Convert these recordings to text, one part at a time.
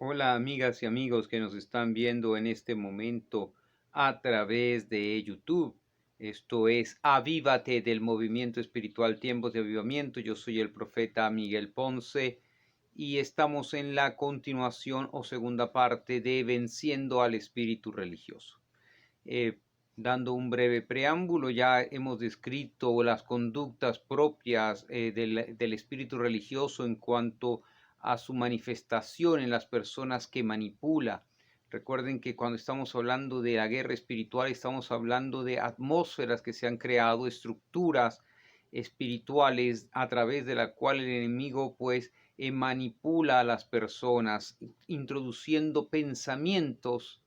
Hola amigas y amigos que nos están viendo en este momento a través de YouTube. Esto es Avívate del Movimiento Espiritual Tiempos de Avivamiento. Yo soy el profeta Miguel Ponce y estamos en la continuación o segunda parte de Venciendo al Espíritu Religioso. Eh, Dando un breve preámbulo, ya hemos descrito las conductas propias del espíritu religioso en cuanto a su manifestación en las personas que manipula. Recuerden que cuando estamos hablando de la guerra espiritual, estamos hablando de atmósferas que se han creado, estructuras espirituales a través de la cual el enemigo pues manipula a las personas, introduciendo pensamientos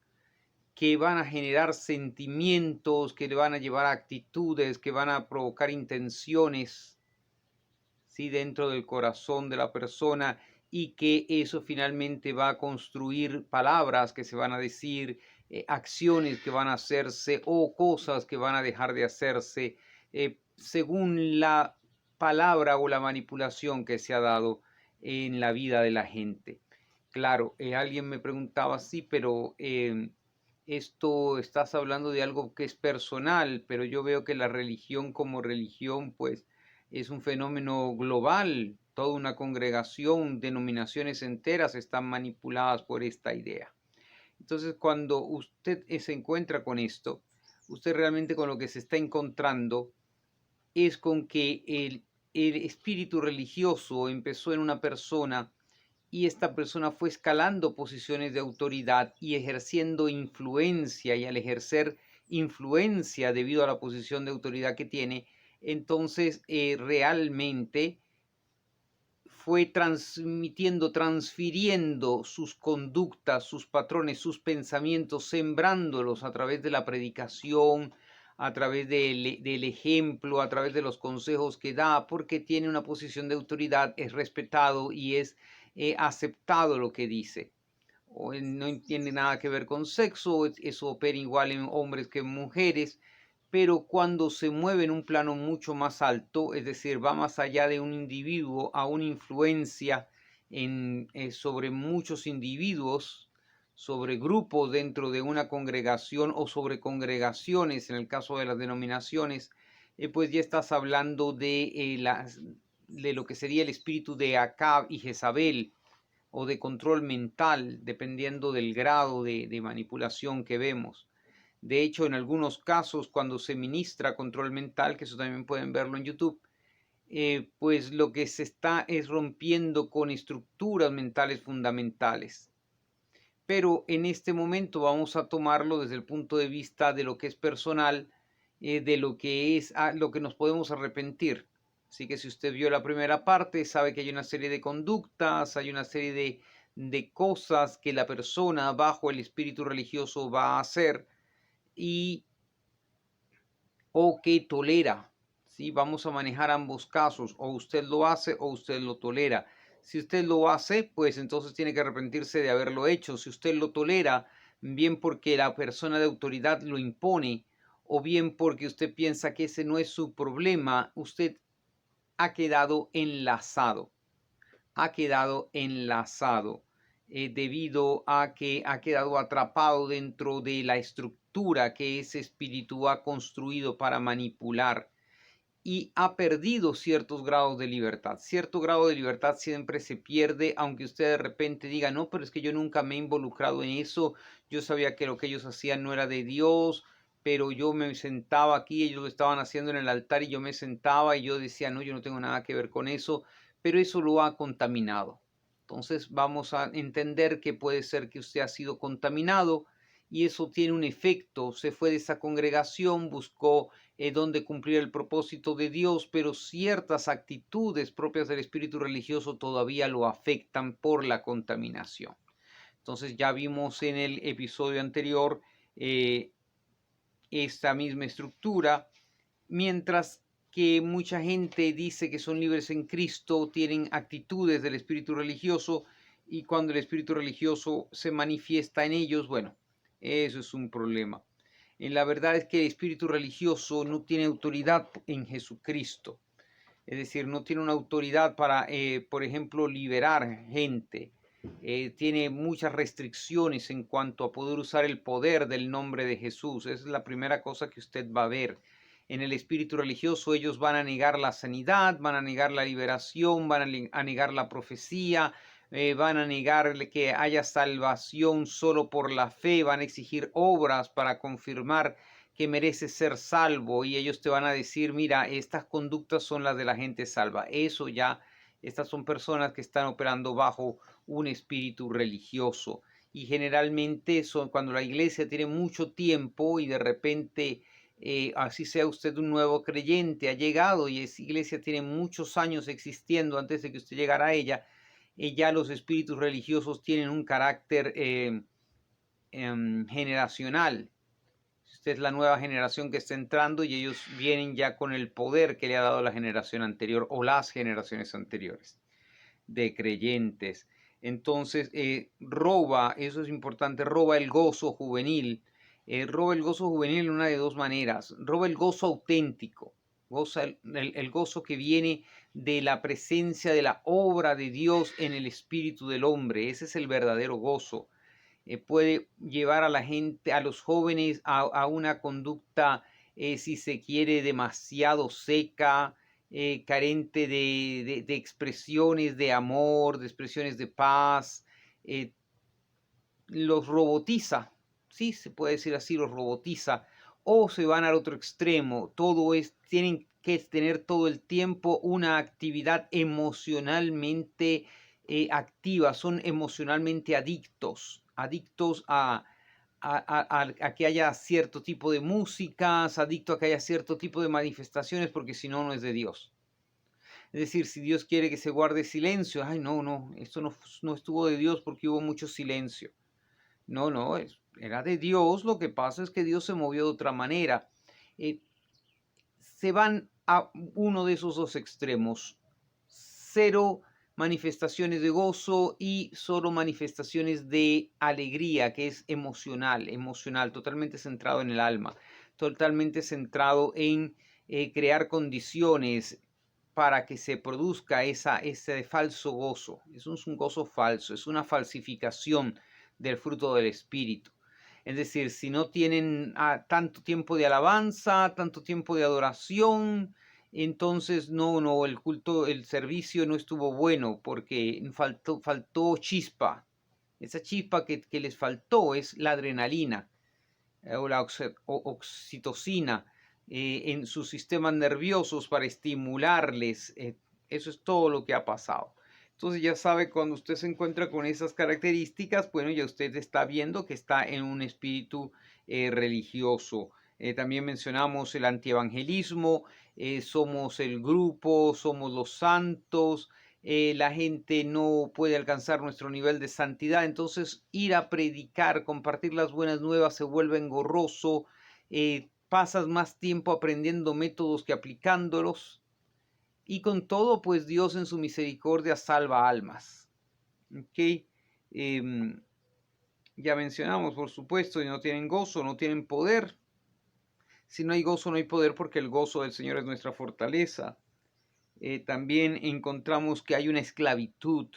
que van a generar sentimientos, que le van a llevar a actitudes, que van a provocar intenciones, ¿sí? Dentro del corazón de la persona, y que eso finalmente va a construir palabras que se van a decir, acciones que van a hacerse o cosas que van a dejar de hacerse, según la palabra o la manipulación que se ha dado en la vida de la gente. Claro, alguien me preguntaba, sí, pero esto estás hablando de algo que es personal, pero yo veo que la religión como religión, pues es un fenómeno global. Toda una congregación, denominaciones enteras están manipuladas por esta idea. Entonces, cuando usted se encuentra con esto, usted realmente con lo que se está encontrando es con que el espíritu religioso empezó en una persona y esta persona fue escalando posiciones de autoridad y ejerciendo influencia, y al ejercer influencia debido a la posición de autoridad que tiene, entonces realmente fue transmitiendo, transfiriendo sus conductas, sus patrones, sus pensamientos, sembrándolos a través de la predicación, a través del ejemplo, a través de los consejos que da, porque tiene una posición de autoridad, es respetado y es aceptado lo que dice. O no tiene nada que ver con sexo, eso opera igual en hombres que en mujeres, pero cuando se mueve en un plano mucho más alto, es decir, va más allá de un individuo a una influencia sobre muchos individuos, sobre grupos dentro de una congregación o sobre congregaciones, en el caso de las denominaciones, pues ya estás hablando de lo que sería el espíritu de Acab y Jezabel, o de control mental, dependiendo del grado de manipulación que vemos. De hecho, en algunos casos, cuando se ministra control mental, que eso también pueden verlo en YouTube, pues lo que se está es rompiendo con estructuras mentales fundamentales. Pero en este momento vamos a tomarlo desde el punto de vista de lo que es personal, de lo que es lo que nos podemos arrepentir. Así que si usted vio la primera parte, sabe que hay una serie de conductas, hay una serie de cosas que la persona bajo el espíritu religioso va a hacer y o que tolera. ¿Sí? Vamos a manejar ambos casos, o usted lo hace o usted lo tolera. Si usted lo hace, pues entonces tiene que arrepentirse de haberlo hecho. Si usted lo tolera, bien porque la persona de autoridad lo impone, o bien porque usted piensa que ese no es su problema, usted ha quedado enlazado, debido a que ha quedado atrapado dentro de la estructura que ese espíritu ha construido para manipular, y ha perdido ciertos grados de libertad. Cierto grado de libertad siempre se pierde, aunque usted de repente diga, no, pero es que yo nunca me he involucrado en eso, yo sabía que lo que ellos hacían no era de Dios, pero yo me sentaba aquí, ellos lo estaban haciendo en el altar y yo me sentaba y yo decía, no, yo no tengo nada que ver con eso, pero eso lo ha contaminado. Entonces vamos a entender que puede ser que usted ha sido contaminado y eso tiene un efecto. Se fue de esa congregación, buscó donde cumplir el propósito de Dios, pero ciertas actitudes propias del espíritu religioso todavía lo afectan por la contaminación. Entonces ya vimos en el episodio anterior eh, esta misma estructura, mientras que mucha gente dice que son libres en Cristo, tienen actitudes del espíritu religioso, y cuando el espíritu religioso se manifiesta en ellos, bueno, eso es un problema. En la verdad es que el espíritu religioso no tiene autoridad en Jesucristo. Es decir, no tiene una autoridad para, por ejemplo, liberar gente. tiene muchas restricciones en cuanto a poder usar el poder del nombre de Jesús. Esa es la primera cosa que usted va a ver. En el espíritu religioso ellos van a negar la sanidad, van a negar la liberación, van a negar la profecía, van a negar que haya salvación solo por la fe, van a exigir obras para confirmar que merece ser salvo, y ellos te van a decir, mira, estas conductas son las de la gente salva. Eso ya, estas son personas que están operando bajo un espíritu religioso, y generalmente son cuando la iglesia tiene mucho tiempo y de repente, así sea usted un nuevo creyente, ha llegado y esa iglesia tiene muchos años existiendo antes de que usted llegara a ella, ya los espíritus religiosos tienen un carácter generacional. Usted es la nueva generación que está entrando y ellos vienen ya con el poder que le ha dado la generación anterior o las generaciones anteriores de creyentes. Entonces, roba, eso es importante, roba el gozo juvenil. Roba el gozo juvenil en una de dos maneras. Roba el gozo auténtico, el gozo que viene de la presencia de la obra de Dios en el espíritu del hombre. Ese es el verdadero gozo. Puede llevar a la gente, a los jóvenes, a una conducta, si se quiere, demasiado seca, carente de expresiones de amor, de expresiones de paz. Los robotiza, sí, se puede decir así, los robotiza, o se van al otro extremo. Tienen que tener todo el tiempo una actividad emocionalmente activa, son emocionalmente adictos a que haya cierto tipo de músicas, adicto a que haya cierto tipo de manifestaciones, porque si no, no es de Dios. Es decir, si Dios quiere que se guarde silencio, ay, no, esto no estuvo de Dios porque hubo mucho silencio. No, era de Dios. Lo que pasa es que Dios se movió de otra manera. Se van a uno de esos dos extremos. Cero manifestaciones de gozo y solo manifestaciones de alegría, que es emocional, totalmente centrado en el alma, totalmente centrado en crear condiciones para que se produzca ese falso gozo. Eso es un gozo falso, es una falsificación del fruto del Espíritu. Es decir, si no tienen tanto tiempo de alabanza, tanto tiempo de adoración, entonces no, el culto, el servicio no estuvo bueno porque faltó chispa. Esa chispa que les faltó es la adrenalina o la oxitocina en sus sistemas nerviosos para estimularles. Eso es todo lo que ha pasado. Entonces ya sabe, cuando usted se encuentra con esas características, bueno, ya usted está viendo que está en un espíritu religioso. También mencionamos el antievangelismo, somos el grupo, somos los santos, la gente no puede alcanzar nuestro nivel de santidad, entonces ir a predicar, compartir las buenas nuevas se vuelve engorroso, pasas más tiempo aprendiendo métodos que aplicándolos, y con todo, pues Dios en su misericordia salva almas. ¿Okay? Ya mencionamos, por supuesto, y no tienen gozo, no tienen poder. Si no hay gozo, no hay poder, porque el gozo del Señor es nuestra fortaleza. También encontramos que hay una esclavitud,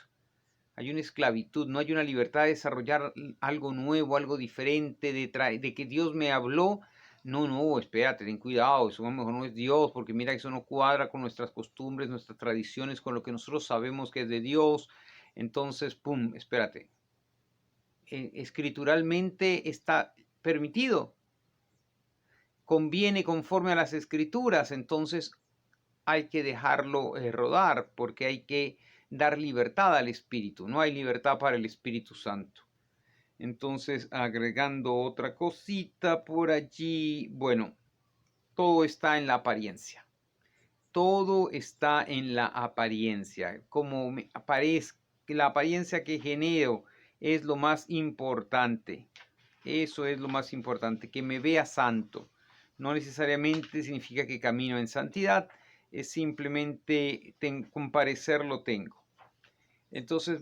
no hay una libertad de desarrollar algo nuevo, algo diferente, de que Dios me habló. No, espérate, ten cuidado, eso a lo mejor no es Dios, porque mira que eso no cuadra con nuestras costumbres, nuestras tradiciones, con lo que nosotros sabemos que es de Dios. Entonces, espérate. Escrituralmente está permitido, conviene conforme a las escrituras, entonces hay que dejarlo rodar, porque hay que dar libertad al Espíritu. No hay libertad para el Espíritu Santo. Entonces, agregando otra cosita por allí, bueno, todo está en la apariencia. Todo está en la apariencia. Como me aparezca, la apariencia que genero es lo más importante. Eso es lo más importante, que me vea santo. No necesariamente significa que camino en santidad, es simplemente con parecer lo tengo. Entonces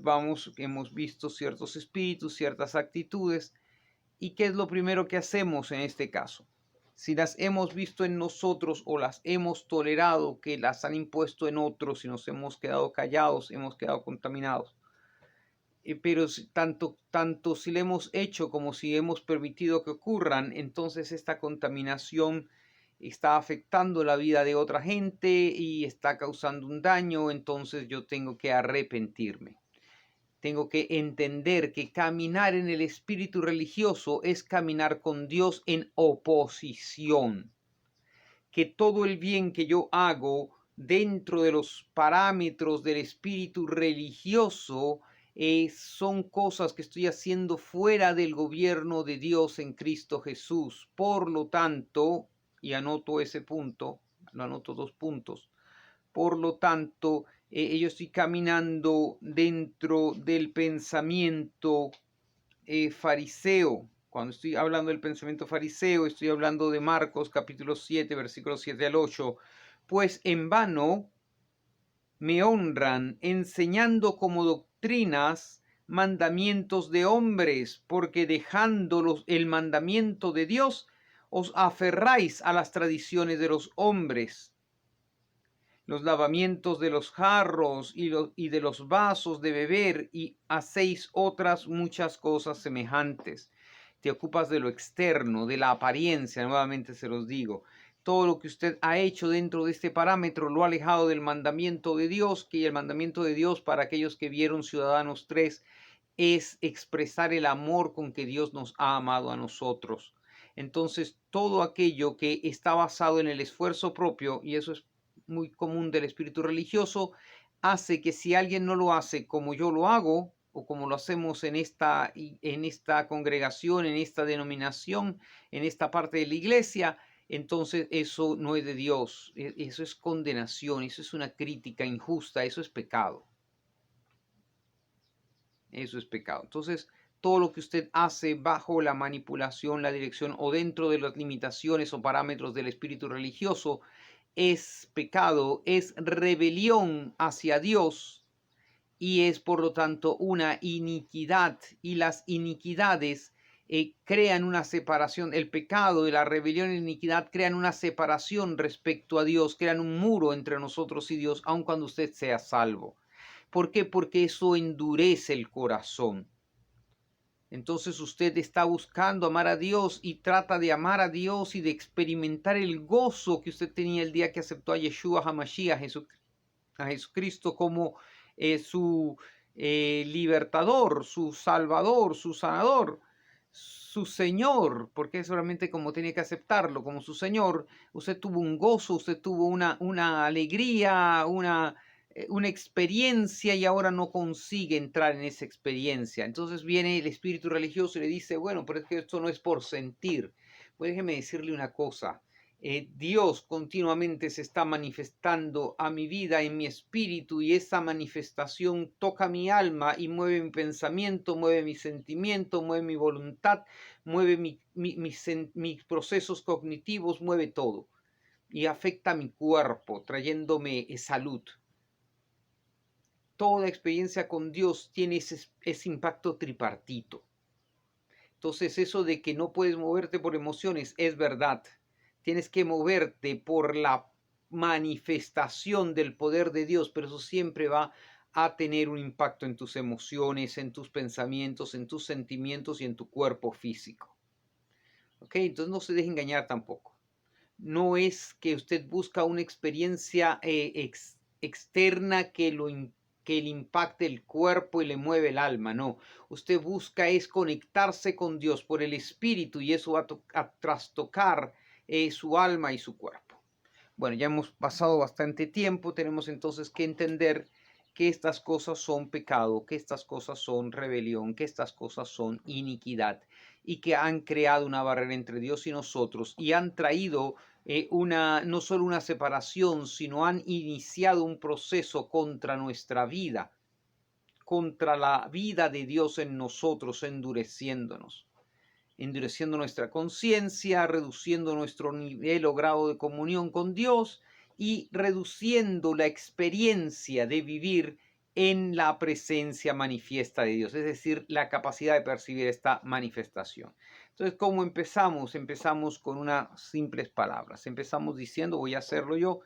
hemos visto ciertos espíritus, ciertas actitudes, y ¿qué es lo primero que hacemos en este caso? Si las hemos visto en nosotros o las hemos tolerado, que las han impuesto en otros y nos hemos quedado callados, hemos quedado contaminados, pero tanto si le hemos hecho como si hemos permitido que ocurran, entonces esta contaminación está afectando la vida de otra gente y está causando un daño, entonces yo tengo que arrepentirme. Tengo que entender que caminar en el espíritu religioso es caminar con Dios en oposición. Que todo el bien que yo hago dentro de los parámetros del espíritu religioso son cosas que estoy haciendo fuera del gobierno de Dios en Cristo Jesús. Por lo tanto, y anoto ese punto, lo anoto 2 puntos, por lo tanto, yo estoy caminando dentro del pensamiento fariseo. Cuando estoy hablando del pensamiento fariseo, estoy hablando de Marcos capítulo 7, versículos 7 al 8. Pues en vano me honran enseñando como doctrinas mandamientos de hombres, porque dejando el mandamiento de Dios, os aferráis a las tradiciones de los hombres. Los lavamientos de los jarros y de los vasos de beber, y hacéis otras muchas cosas semejantes. Te ocupas de lo externo, de la apariencia, nuevamente se los digo. Todo lo que usted ha hecho dentro de este parámetro lo ha alejado del mandamiento de Dios, que el mandamiento de Dios para aquellos que vieron Ciudadanos 3 es expresar el amor con que Dios nos ha amado a nosotros. Entonces, todo aquello que está basado en el esfuerzo propio, y eso es muy común del espíritu religioso, hace que si alguien no lo hace como yo lo hago, o como lo hacemos en esta congregación, en esta denominación, en esta parte de la iglesia, entonces eso no es de Dios, eso es condenación, eso es una crítica injusta, eso es pecado. Eso es pecado. Entonces, todo lo que usted hace bajo la manipulación, la dirección o dentro de las limitaciones o parámetros del espíritu religioso es pecado, es rebelión hacia Dios y es por lo tanto una iniquidad, y las iniquidades crean una separación. El pecado y la rebelión y la iniquidad crean una separación respecto a Dios, crean un muro entre nosotros y Dios, aun cuando usted sea salvo. ¿Por qué? Porque eso endurece el corazón. Entonces usted está buscando amar a Dios y trata de amar a Dios y de experimentar el gozo que usted tenía el día que aceptó a Yeshua HaMashiach, a Jesucristo como su libertador, su salvador, su sanador, su Señor, porque es solamente como tiene que aceptarlo, como su Señor. Usted tuvo un gozo, usted tuvo una alegría, una experiencia, y ahora no consigue entrar en esa experiencia. Entonces viene el espíritu religioso y le dice, bueno, pero es que esto no es por sentir. Pues déjeme decirle una cosa. Dios continuamente se está manifestando a mi vida, en mi espíritu, y esa manifestación toca mi alma y mueve mi pensamiento, mueve mi sentimiento, mueve mi voluntad, mueve mis procesos cognitivos, mueve todo y afecta mi cuerpo, trayéndome salud. Toda experiencia con Dios tiene ese impacto tripartito. Entonces, eso de que no puedes moverte por emociones es verdad. Tienes que moverte por la manifestación del poder de Dios, pero eso siempre va a tener un impacto en tus emociones, en tus pensamientos, en tus sentimientos y en tu cuerpo físico. ¿Ok? Entonces no se deje engañar tampoco. No es que usted busca una experiencia externa que le impacte el cuerpo y le mueve el alma, no. Usted busca es conectarse con Dios por el Espíritu, y eso va a trastocar su alma y su cuerpo. Bueno, ya hemos pasado bastante tiempo, tenemos entonces que entender que estas cosas son pecado, que estas cosas son rebelión, que estas cosas son iniquidad, y que han creado una barrera entre Dios y nosotros, y han traído no solo una separación, sino han iniciado un proceso contra nuestra vida, contra la vida de Dios en nosotros, endureciendo nuestra conciencia, reduciendo nuestro nivel o grado de comunión con Dios y reduciendo la experiencia de vivir en la presencia manifiesta de Dios, es decir, la capacidad de percibir esta manifestación. Entonces, ¿cómo empezamos? Empezamos con unas simples palabras. Empezamos diciendo, voy a hacerlo yo,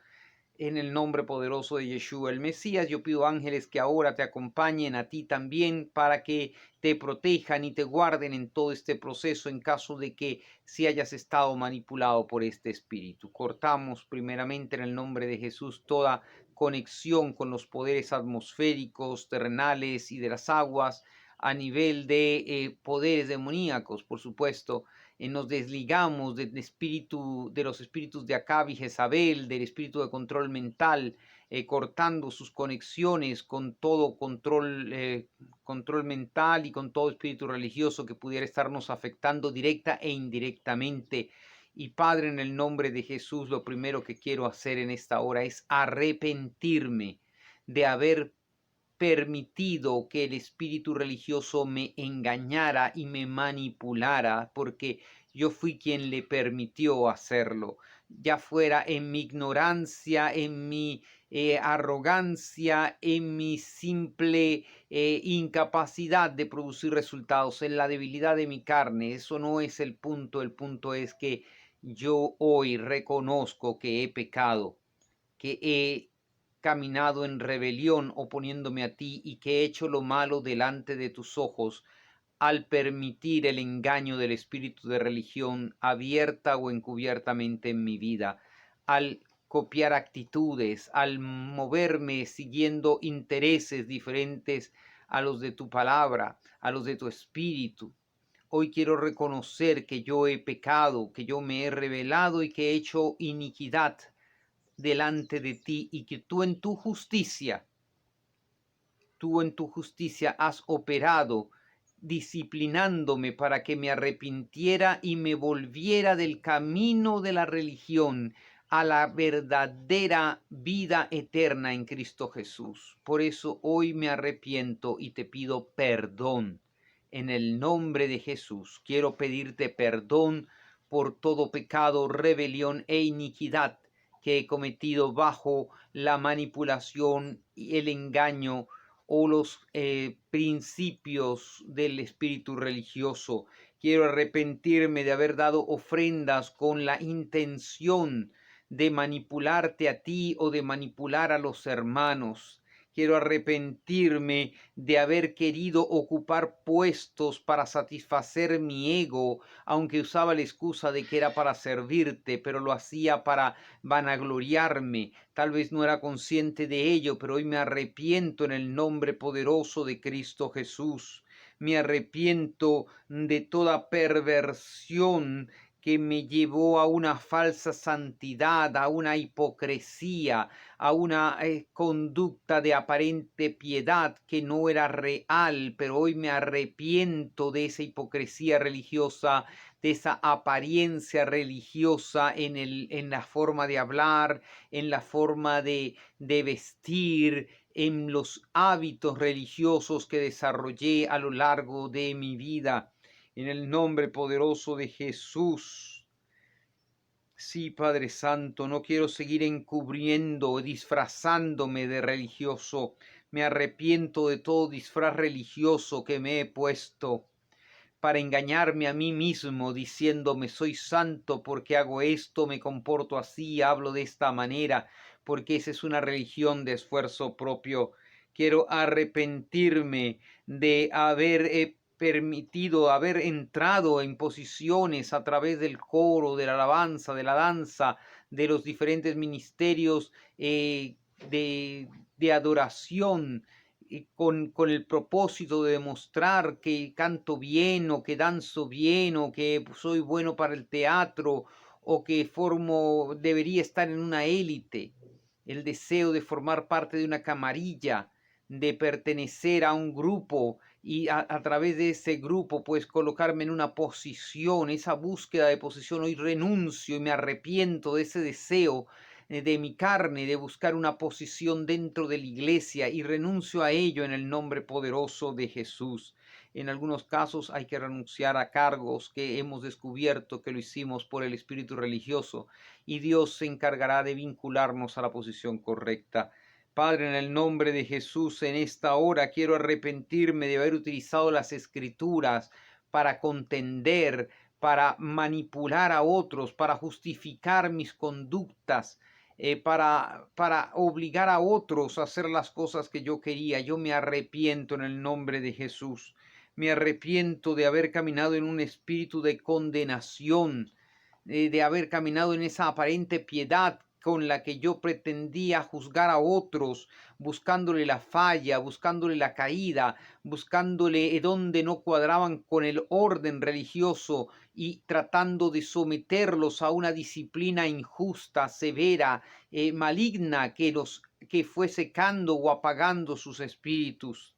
En el nombre poderoso de Yeshua el Mesías, yo pido ángeles que ahora te acompañen a ti también para que te protejan y te guarden en todo este proceso en caso de que si hayas estado manipulado por este espíritu. Cortamos primeramente en el nombre de Jesús toda conexión con los poderes atmosféricos, terrenales y de las aguas a nivel de poderes demoníacos, por supuesto. Nos desligamos del espíritu, de los espíritus de Acab y Jezabel, del espíritu de control mental, cortando sus conexiones con todo control mental y con todo espíritu religioso que pudiera estarnos afectando directa e indirectamente. Y Padre, en el nombre de Jesús, lo primero que quiero hacer en esta hora es arrepentirme de haber permitido que el espíritu religioso me engañara y me manipulara, porque yo fui quien le permitió hacerlo, ya fuera en mi ignorancia, en mi arrogancia, en mi simple incapacidad de producir resultados, en la debilidad de mi carne. Eso no es el punto es que yo hoy reconozco que he pecado, que he caminado en rebelión oponiéndome a ti y que he hecho lo malo delante de tus ojos al permitir el engaño del espíritu de religión abierta o encubiertamente en mi vida, al copiar actitudes, al moverme siguiendo intereses diferentes a los de tu palabra, a los de tu espíritu. Hoy quiero reconocer que yo he pecado, que yo me he rebelado y que he hecho iniquidad delante de ti y que tú en tu justicia has operado disciplinándome para que me arrepintiera y me volviera del camino de la religión a la verdadera vida eterna en Cristo Jesús. Por eso hoy me arrepiento y te pido perdón. En el nombre de Jesús quiero pedirte perdón por todo pecado, rebelión e iniquidad que he cometido bajo la manipulación y el engaño o los principios del espíritu religioso. Quiero arrepentirme de haber dado ofrendas con la intención de manipularte a ti o de manipular a los hermanos. Quiero arrepentirme de haber querido ocupar puestos para satisfacer mi ego, aunque usaba la excusa de que era para servirte, pero lo hacía para vanagloriarme. Tal vez no era consciente de ello, pero hoy me arrepiento en el nombre poderoso de Cristo Jesús. Me arrepiento de toda perversión que me llevó a una falsa santidad, a una hipocresía, a una conducta de aparente piedad que no era real, pero hoy me arrepiento de esa hipocresía religiosa, de esa apariencia religiosa en la forma de hablar, en la forma de vestir, en los hábitos religiosos que desarrollé a lo largo de mi vida. En el nombre poderoso de Jesús. Sí, Padre Santo, no quiero seguir encubriendo, disfrazándome de religioso. Me arrepiento de todo disfraz religioso que me he puesto para engañarme a mí mismo diciéndome soy santo porque hago esto, me comporto así, hablo de esta manera, porque esa es una religión de esfuerzo propio. Quiero arrepentirme de haber permitido, haber entrado en posiciones a través del coro, de la alabanza, de la danza, de los diferentes ministerios de adoración, con el propósito de demostrar que canto bien o que danzo bien o que soy bueno para el teatro o que debería estar en una élite. El deseo de formar parte de una camarilla, de pertenecer a un grupo y a través de ese grupo pues colocarme en una posición, esa búsqueda de posición. Hoy renuncio y me arrepiento de ese deseo de mi carne, de buscar una posición dentro de la iglesia, y renuncio a ello en el nombre poderoso de Jesús. En algunos casos hay que renunciar a cargos que hemos descubierto que lo hicimos por el espíritu religioso, y Dios se encargará de vincularnos a la posición correcta. Padre, en el nombre de Jesús, en esta hora quiero arrepentirme de haber utilizado las escrituras para contender, para manipular a otros, para justificar mis conductas para obligar a otros a hacer las cosas que yo quería. Yo me arrepiento en el nombre de Jesús. Me arrepiento de haber caminado en un espíritu de condenación, de haber caminado en esa aparente piedad con la que yo pretendía juzgar a otros, buscándole la falla, buscándole la caída, buscándole donde no cuadraban con el orden religioso y tratando de someterlos a una disciplina injusta, severa, maligna, que fue secando o apagando sus espíritus.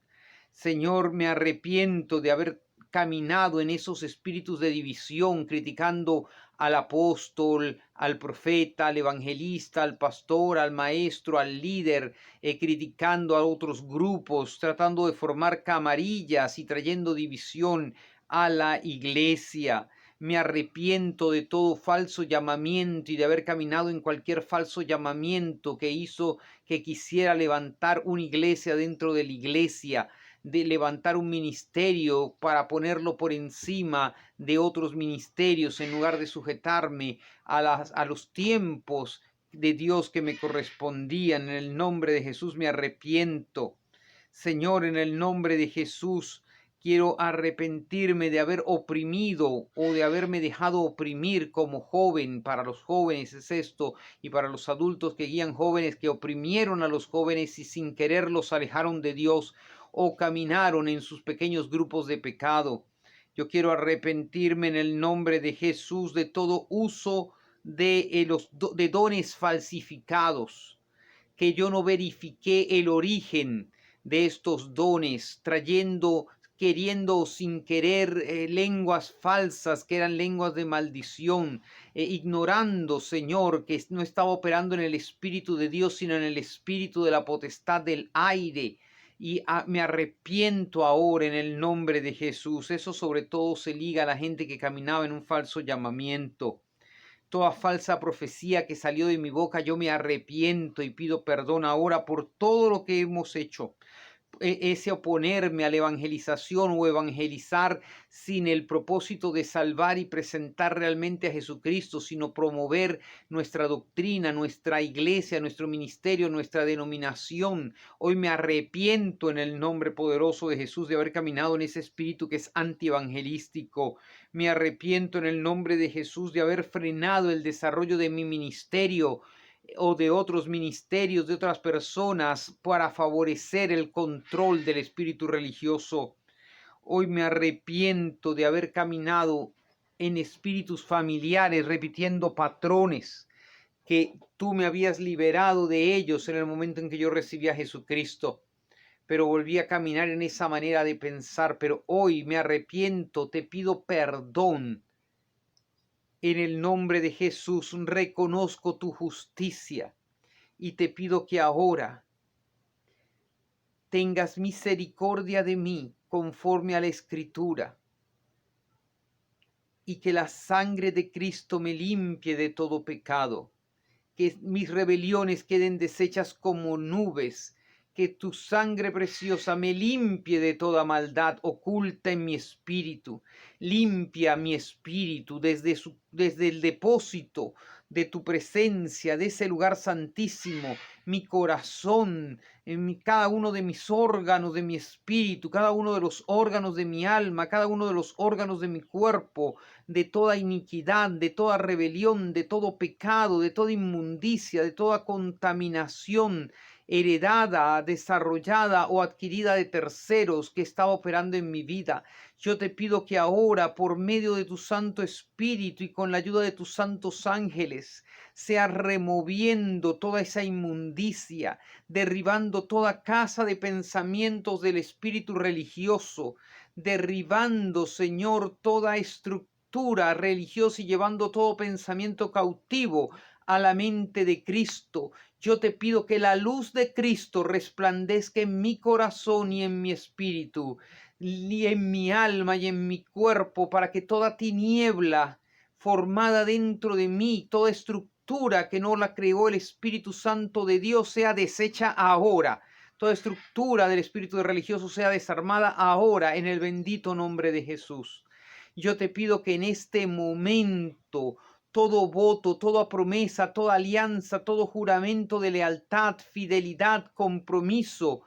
Señor, me arrepiento de haber caminado en esos espíritus de división, criticando al apóstol, al profeta, al evangelista, al pastor, al maestro, al líder, criticando a otros grupos, tratando de formar camarillas y trayendo división a la iglesia. Me arrepiento de todo falso llamamiento y de haber caminado en cualquier falso llamamiento que hizo que quisiera levantar una iglesia dentro de la iglesia, de levantar un ministerio para ponerlo por encima de otros ministerios en lugar de sujetarme a los tiempos de Dios que me correspondían. En el nombre de Jesús me arrepiento. Señor, en el nombre de Jesús, quiero arrepentirme de haber oprimido o de haberme dejado oprimir como joven. Para los jóvenes es esto, y para los adultos que guían jóvenes, que oprimieron a los jóvenes y sin querer los alejaron de Dios o caminaron en sus pequeños grupos de pecado. Yo quiero arrepentirme en el nombre de Jesús de todo uso de dones falsificados, que yo no verifiqué el origen de estos dones, queriendo sin querer lenguas falsas que eran lenguas de maldición, ignorando, Señor, que no estaba operando en el Espíritu de Dios, sino en el espíritu de la potestad del aire. Y me arrepiento ahora en el nombre de Jesús. Eso sobre todo se liga a la gente que caminaba en un falso llamamiento. Toda falsa profecía que salió de mi boca, yo me arrepiento y pido perdón ahora por todo lo que hemos hecho. Ese oponerme a la evangelización o evangelizar sin el propósito de salvar y presentar realmente a Jesucristo, sino promover nuestra doctrina, nuestra iglesia, nuestro ministerio, nuestra denominación. Hoy me arrepiento en el nombre poderoso de Jesús de haber caminado en ese espíritu que es antievangelístico. Me arrepiento en el nombre de Jesús de haber frenado el desarrollo de mi ministerio o de otros ministerios, de otras personas, para favorecer el control del espíritu religioso. Hoy me arrepiento de haber caminado en espíritus familiares, repitiendo patrones que tú me habías liberado de ellos en el momento en que yo recibí a Jesucristo, pero volví a caminar en esa manera de pensar. Pero hoy me arrepiento, te pido perdón. En el nombre de Jesús reconozco tu justicia y te pido que ahora tengas misericordia de mí conforme a la Escritura, y que la sangre de Cristo me limpie de todo pecado, que mis rebeliones queden deshechas como nubes, que tu sangre preciosa me limpie de toda maldad oculta en mi espíritu. Limpia mi espíritu desde el depósito de tu presencia, de ese lugar santísimo, mi corazón, cada uno de mis órganos de mi espíritu, cada uno de los órganos de mi alma, cada uno de los órganos de mi cuerpo, de toda iniquidad, de toda rebelión, de todo pecado, de toda inmundicia, de toda contaminación heredada, desarrollada o adquirida de terceros que estaba operando en mi vida. Yo te pido que ahora, por medio de tu Santo Espíritu y con la ayuda de tus santos ángeles, sea removiendo toda esa inmundicia, derribando toda casa de pensamientos del espíritu religioso, derribando, Señor, toda estructura religiosa y llevando todo pensamiento cautivo a la mente de Cristo. Yo te pido que la luz de Cristo resplandezca en mi corazón y en mi espíritu, y en mi alma y en mi cuerpo, para que toda tiniebla formada dentro de mí, toda estructura que no la creó el Espíritu Santo de Dios, sea deshecha ahora. Toda estructura del espíritu religioso sea desarmada ahora en el bendito nombre de Jesús. Yo te pido que en este momento todo voto, toda promesa, toda alianza, todo juramento de lealtad, fidelidad, compromiso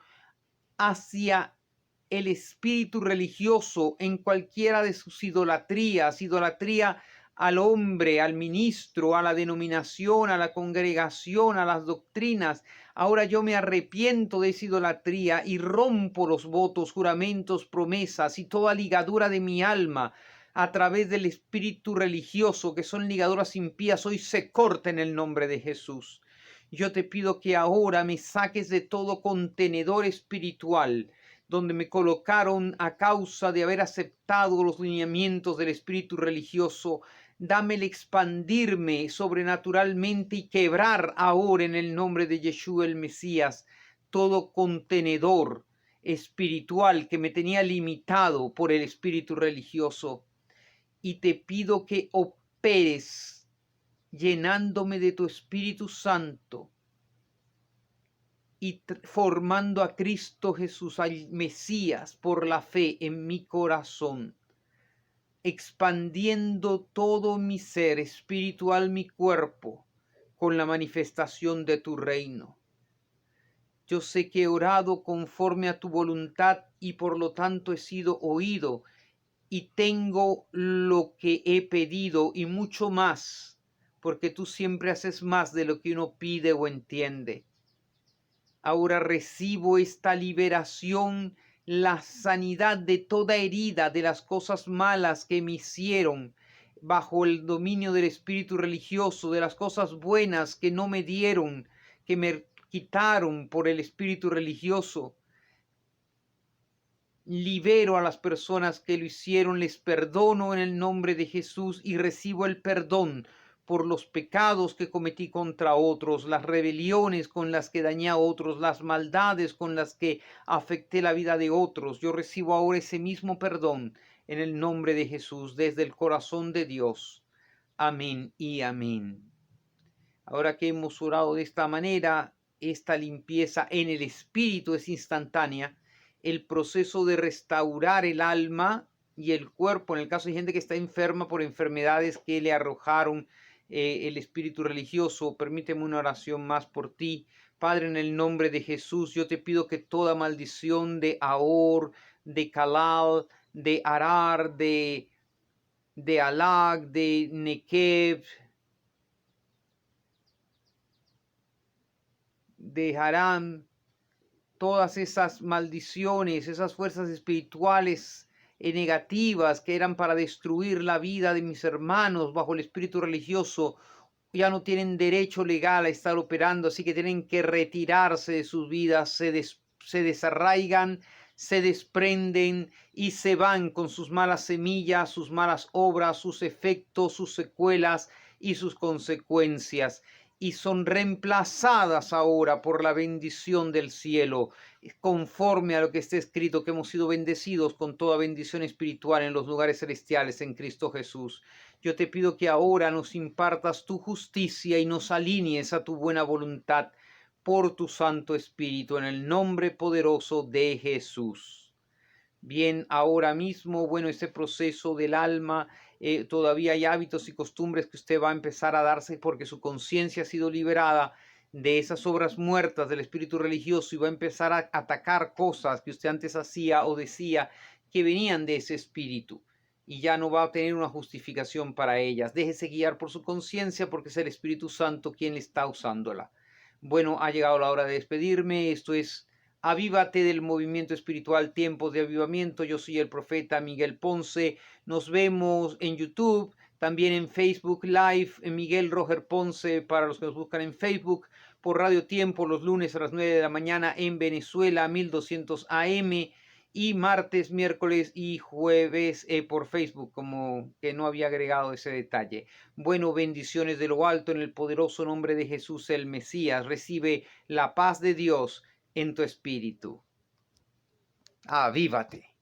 hacia el espíritu religioso en cualquiera de sus idolatrías, idolatría al hombre, al ministro, a la denominación, a la congregación, a las doctrinas. Ahora yo me arrepiento de esa idolatría y rompo los votos, juramentos, promesas y toda ligadura de mi alma a través del espíritu religioso, que son ligaduras impías, hoy se corta en el nombre de Jesús. Yo te pido que ahora me saques de todo contenedor espiritual donde me colocaron a causa de haber aceptado los lineamientos del espíritu religioso. Dame el expandirme sobrenaturalmente y quebrar ahora en el nombre de Yeshua el Mesías todo contenedor espiritual que me tenía limitado por el espíritu religioso. Y te pido que operes llenándome de tu Espíritu Santo y formando a Cristo Jesús, al Mesías, por la fe en mi corazón, expandiendo todo mi ser espiritual, mi cuerpo, con la manifestación de tu reino. Yo sé que he orado conforme a tu voluntad y por lo tanto he sido oído y tengo lo que he pedido y mucho más, porque tú siempre haces más de lo que uno pide o entiende. Ahora recibo esta liberación, la sanidad de toda herida, de las cosas malas que me hicieron bajo el dominio del espíritu religioso, de las cosas buenas que no me dieron, que me quitaron por el espíritu religioso. Libero a las personas que lo hicieron, les perdono en el nombre de Jesús y recibo el perdón por los pecados que cometí contra otros, las rebeliones con las que dañé a otros, las maldades con las que afecté la vida de otros. Yo recibo ahora ese mismo perdón en el nombre de Jesús, desde el corazón de Dios. Amén y amén. Ahora que hemos orado de esta manera, esta limpieza en el espíritu es instantánea. El proceso de restaurar el alma y el cuerpo, en el caso de gente que está enferma por enfermedades que le arrojaron el espíritu religioso, permíteme una oración más por ti. Padre, en el nombre de Jesús, yo te pido que toda maldición de Ahor, de Kalal, de Arar, de Alag, de Nekev, de Haram, todas esas maldiciones, esas fuerzas espirituales negativas que eran para destruir la vida de mis hermanos bajo el espíritu religioso, ya no tienen derecho legal a estar operando, así que tienen que retirarse de sus vidas, se desarraigan, se desprenden y se van con sus malas semillas, sus malas obras, sus efectos, sus secuelas y sus consecuencias, y son reemplazadas ahora por la bendición del cielo, conforme a lo que está escrito, que hemos sido bendecidos con toda bendición espiritual en los lugares celestiales en Cristo Jesús. Yo te pido que ahora nos impartas tu justicia y nos alinees a tu buena voluntad por tu Santo Espíritu, en el nombre poderoso de Jesús. Bien, ahora mismo, bueno, ese proceso del alma, todavía hay hábitos y costumbres que usted va a empezar a darse porque su conciencia ha sido liberada de esas obras muertas del espíritu religioso y va a empezar a atacar cosas que usted antes hacía o decía que venían de ese espíritu y ya no va a tener una justificación para ellas. Déjese guiar por su conciencia porque es el Espíritu Santo quien está usándola. Bueno, ha llegado la hora de despedirme. Esto es Avívate del Movimiento Espiritual, Tiempos de Avivamiento. Yo soy el profeta Miguel Ponce. Nos vemos en YouTube, también en Facebook Live, en Miguel Roger Ponce, para los que nos buscan en Facebook, por Radio Tiempo los lunes a las 9 de la mañana en Venezuela, 1200 AM, y martes, miércoles y jueves por Facebook, como que no había agregado ese detalle. Bueno, bendiciones de lo alto en el poderoso nombre de Jesús el Mesías. Recibe la paz de Dios en tu espíritu. Avívate.